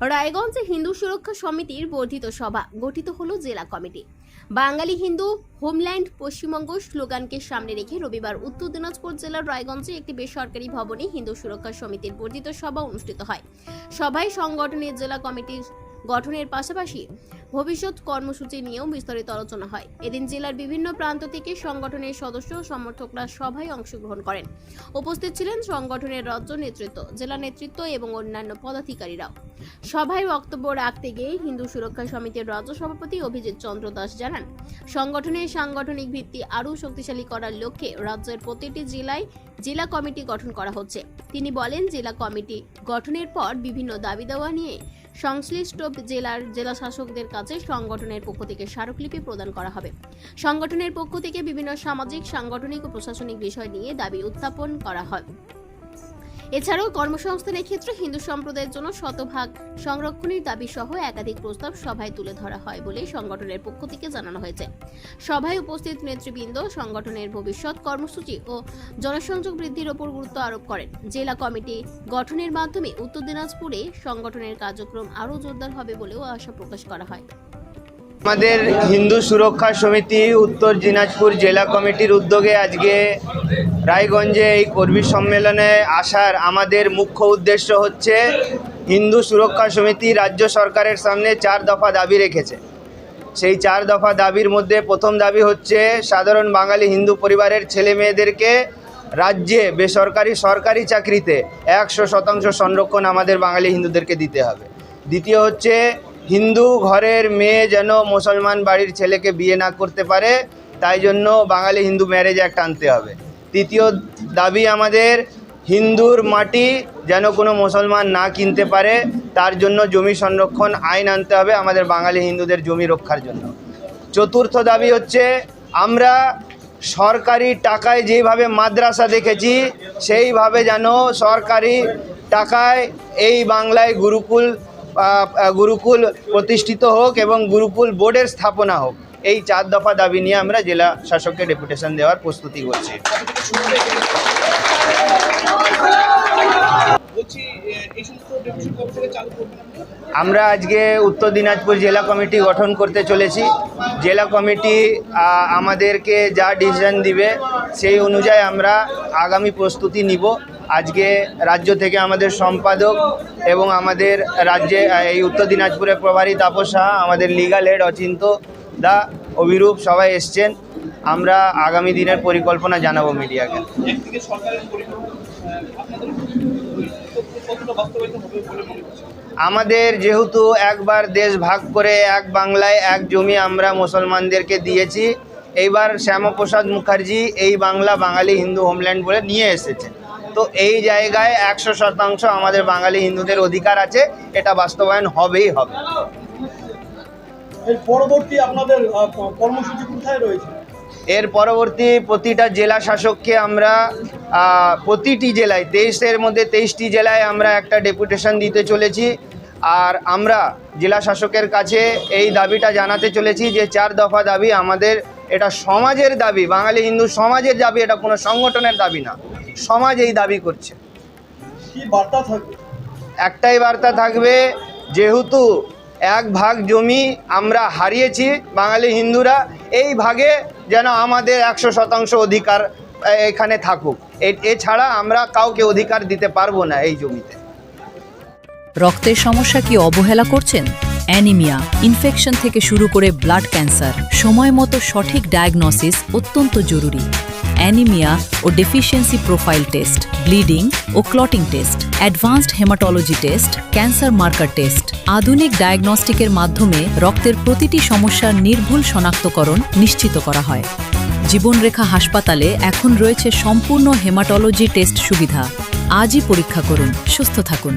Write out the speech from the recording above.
রায়গঞ্জে হিন্দু সুরক্ষা সমিতির বর্ধিত সভা গঠিত হলো জেলা কমিটি। বাঙালি হিন্দু হোমল্যান্ড পশ্চিমবঙ্গ স্লোগানকে সামনে রেখে রবিবার উত্তর দিনাজপুর জেলার রায়গঞ্জে একটি বেসরকারি ভবনে হিন্দু সুরক্ষা সমিতির বর্ধিত সভা অনুষ্ঠিত হয়। সভায় সংগঠনের জেলা কমিটির গঠনের পাশাপাশি ভবিষ্যৎ কর্মসূচি নিয়েও বিস্তারিত আলোচনা হয়। এদিন জেলার বিভিন্ন প্রান্ত থেকে সংগঠনের সদস্য ও সমর্থকরা সভায় অংশগ্রহণ করেন। উপস্থিত ছিলেন সংগঠনের রাজ্য নেতৃত্ব, জেলা নেতৃত্ব এবং অন্যান্য পদাধিকারীরাও। সভায় বক্তব্য রাখতে গিয়ে হিন্দু সুরক্ষা সমিতির রাজ্য সভাপতি অভিজিৎ চন্দ্র দাস জানান, সংগঠনের সাংগঠনিক ভিত্তি আরও শক্তিশালী করার লক্ষ্যে রাজ্যের প্রতিটি জেলায় জেলা কমিটি গঠন করা হচ্ছে। তিনি বলেন, জেলা কমিটি গঠনের পর বিভিন্ন দাবি দেওয়া নিয়ে সংশ্লিষ্ট জেলা শাসকদের কাছে সংগঠনের পক্ষ থেকে স্মারকলিপি প্রদান করা হবে। সংগঠনের পক্ষ থেকে বিভিন্ন সামাজিক, সাংগঠনিক ও প্রশাসনিক বিষয় নিয়ে দাবি উত্থাপন করা হয়। এছাড়াও কর্মসংস্থানের ক্ষেত্রে হিন্দু সম্প্রদায়ের জন্য শতভাগ সংরক্ষণের দাবি সহ একাধিক প্রস্তাব সভায় তুলে ধরা হয় বলে সংগঠনের পক্ষ থেকে জানানো হয়েছে। সভায় উপস্থিত নেতৃবৃন্দ সংগঠনের ভবিষ্যৎ কর্মসূচি ও জনসংযোগ বৃদ্ধির ওপর গুরুত্ব আরোপ করেন। জেলা কমিটি গঠনের মাধ্যমে উত্তর দিনাজপুরে সংগঠনের কার্যক্রম আরও জোরদার হবে বলেও আশা প্রকাশ করা হয়। আমাদের হিন্দু সুরক্ষা সমিতি উত্তর দিনাজপুর জেলা কমিটির উদ্যোগে আজকে রায়গঞ্জে এই কর্মী সম্মেলনে আসার আমাদের মুখ্য উদ্দেশ্য হচ্ছে, হিন্দু সুরক্ষা সমিতি রাজ্য সরকারের সামনে 4 দফা দাবি রেখেছে। সেই 4 দফা দাবির মধ্যে প্রথম দাবি হচ্ছে, সাধারণ বাঙালি হিন্দু পরিবারের ছেলে মেয়েদেরকে রাজ্যে বেসরকারি সরকারি চাকরিতে 100% সংরক্ষণ আমাদের বাঙালি হিন্দুদেরকে দিতে হবে। দ্বিতীয় হচ্ছে, হিন্দু ঘরের মেয়ে যেন মুসলমান বাড়ির ছেলেকে বিয়ে না করতে পারে, তাই জন্য বাঙালি হিন্দু ম্যারেজ অ্যাক্ট আনতে হবে। তৃতীয় দাবি আমাদের, হিন্দুর মাটি যেন কোনো মুসলমান না কিনতে পারে, তার জন্য জমি সংরক্ষণ আইন আনতে হবে আমাদের বাঙালি হিন্দুদের জমি রক্ষার জন্য। চতুর্থ দাবি হচ্ছে, আমরা সরকারি টাকায় যেভাবে মাদ্রাসা দেখেছি, সেইভাবে যেন সরকারি টাকায় এই বাংলায় গুরুকুল প্রতিষ্ঠিত হোক এবং গুরুকুল বোর্ডের স্থাপনা হোক। এই 4 দফা দাবি নিয়ে আমরা জেলা শাসককে ডেপুটেশন দেওয়ার প্রস্তুতি করছি। আমরা আজকে উত্তর দিনাজপুর জেলা কমিটি গঠন করতে চলেছি। জেলা কমিটি আমাদেরকে যা ডিসিশন দিবে সেই অনুযায়ী আমরা আগামী প্রস্তুতি নিব। আজকে রাজ্য থেকে আমাদের সম্পাদক এবং আমাদের রাজ্যে এই উত্তর দিনাজপুরের প্রভারী তাপস সাহা, আমাদের লিগাল হেড অচিন্ত দা, অভিরূপ সবাই এসছেন। আমরা আগামী দিনের পরিকল্পনা জানাবো মিডিয়াকে। আমাদের যেহেতু একবার দেশ ভাগ করে এক বাংলায় এক জমি আমরা মুসলমানদেরকে দিয়েছি, এইবার শ্যামাপ্রসাদ মুখার্জি এই বাংলা বাঙালি হিন্দু হোমল্যান্ড বলে নিয়ে এসেছে। তো এই জায়গায় 100% আমাদের বাঙালি হিন্দুদের অধিকার আছে, এটা বাস্তবায়ন হবেই হবে। এর পরবর্তী আপনাদের কর্মসূচি কোথায় রয়েছে? এর পরবর্তী প্রতিটা জেলা শাসককে আমরা প্রতিটি জেলায় 23-এর মধ্যে 23টি জেলায় আমরা একটা ডেপুটেশন দিতে চলেছি। আর আমরা জেলা শাসকের কাছে এই দাবিটা জানাতে চলেছি যে 4 দফা দাবি আমাদের, এটা সমাজের দাবি, বাঙালি হিন্দু সমাজের দাবি, এটা কোনো সংগঠনের দাবি না। সমাজ এই দাবি করছে। কি বার্তা থাকবে? একটাই বার্তা থাকবে, যেহেতু 1 ভাগ জমি আমরা হারিয়েছি বাঙালি হিন্দুরা, এই ভাগে যেন আমাদের 100% অধিকার এখানে থাকুক। এছাড়া আমরা কাউকে অধিকার দিতে পারবো না এই জমিতে। রক্তের সমস্যা কি অবহেলা করছেন? অ্যানিমিয়া, ইনফেকশন থেকে শুরু করে ব্লাড ক্যান্সার, সময় মতো সঠিক ডায়াগনোসিস অত্যন্ত জরুরি। অ্যানিমিয়া ও ডেফিসিয়েন্সি প্রোফাইল টেস্ট, ব্লিডিং ও clotting test, advanced haematology test, cancer marker test, আধুনিক ডায়াগনস্টিকের মাধ্যমে রক্তের প্রতিটি সমস্যার নির্ভুল শনাক্তকরণ নিশ্চিত করা হয়। জীবনরেখা হাসপাতালে এখন রয়েছে সম্পূর্ণ হেমাটোলজি টেস্ট সুবিধা। আজই পরীক্ষা করুন, সুস্থ থাকুন।